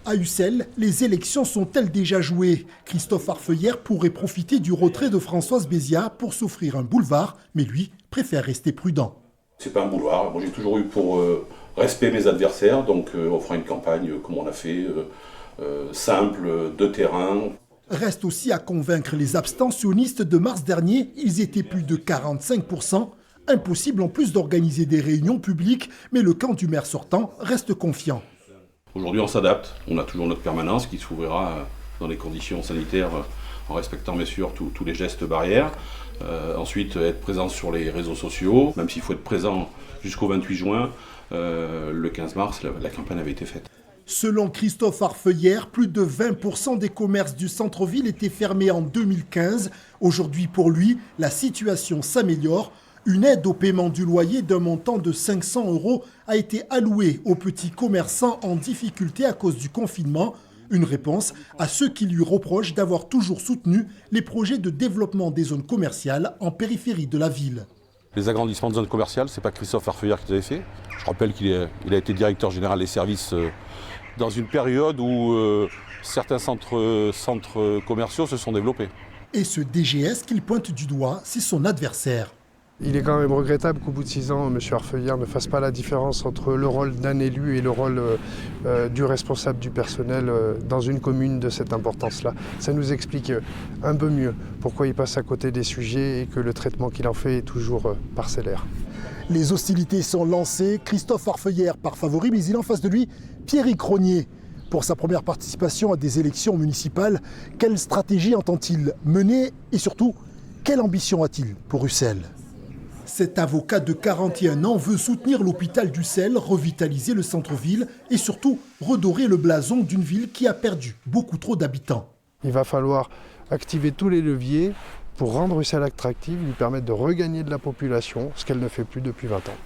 À Ussel, les élections sont-elles déjà jouées? Christophe Arfeuillère pourrait profiter du retrait de Françoise Béziat pour s'offrir un boulevard, mais lui préfère rester prudent. C'est pas un boulevard. Moi, j'ai toujours eu pour respect mes adversaires, donc on fera une campagne comme on l'a fait, simple, de terrain. Reste aussi à convaincre les abstentionnistes de mars dernier. Ils étaient plus de 45%. Impossible en plus d'organiser des réunions publiques, mais le camp du maire sortant reste confiant. Aujourd'hui, on s'adapte. On a toujours notre permanence qui s'ouvrira dans les conditions sanitaires, en respectant bien sûr tous les gestes barrières. Ensuite, être présent sur les réseaux sociaux, même s'il faut être présent jusqu'au 28 juin. Le 15 mars, la campagne avait été faite. Selon Christophe Arfeuillère, plus de 20% des commerces du centre-ville étaient fermés en 2015. Aujourd'hui, pour lui, la situation s'améliore. Une aide au paiement du loyer d'un montant de 500 € a été allouée aux petits commerçants en difficulté à cause du confinement. Une réponse à ceux qui lui reprochent d'avoir toujours soutenu les projets de développement des zones commerciales en périphérie de la ville. Les agrandissements de zones commerciales, ce n'est pas Christophe Arfeuillère qui les avait fait. Je rappelle qu'il a été directeur général des services dans une période où certains centres commerciaux se sont développés. Et ce DGS qu'il pointe du doigt, c'est son adversaire. Il est quand même regrettable qu'au bout de 6 ans, M. Arfeuillère ne fasse pas la différence entre le rôle d'un élu et le rôle du responsable du personnel dans une commune de cette importance-là. Ça nous explique un peu mieux pourquoi il passe à côté des sujets et que le traitement qu'il en fait est toujours parcellaire. Les hostilités sont lancées. Christophe Arfeuillère part favori, mais il a en face de lui Pierrick Rognier. Pour sa première participation à des élections municipales, quelle stratégie entend-il mener et surtout, quelle ambition a-t-il pour Ussel? Cet avocat de 41 ans veut soutenir l'hôpital d'Ussel, revitaliser le centre-ville et surtout redorer le blason d'une ville qui a perdu beaucoup trop d'habitants. Il va falloir activer tous les leviers pour rendre Ussel attractive, lui permettre de regagner de la population, ce qu'elle ne fait plus depuis 20 ans.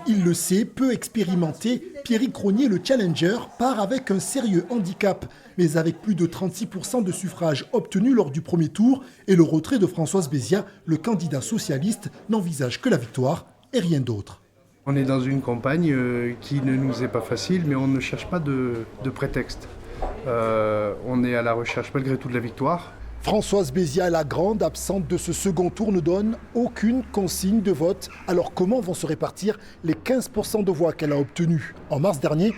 Il le sait, peu expérimenté, Pierrick Rognier, le challenger, part avec un sérieux handicap. Mais avec plus de 36% de suffrages obtenus lors du premier tour et le retrait de Françoise Béziat, le candidat socialiste n'envisage que la victoire et rien d'autre. On est dans une campagne qui ne nous est pas facile, mais on ne cherche pas de prétexte. On est à la recherche malgré tout de la victoire. Françoise Béziat, la grande absente de ce second tour, ne donne aucune consigne de vote. Alors comment vont se répartir les 15% de voix qu'elle a obtenus? En mars dernier,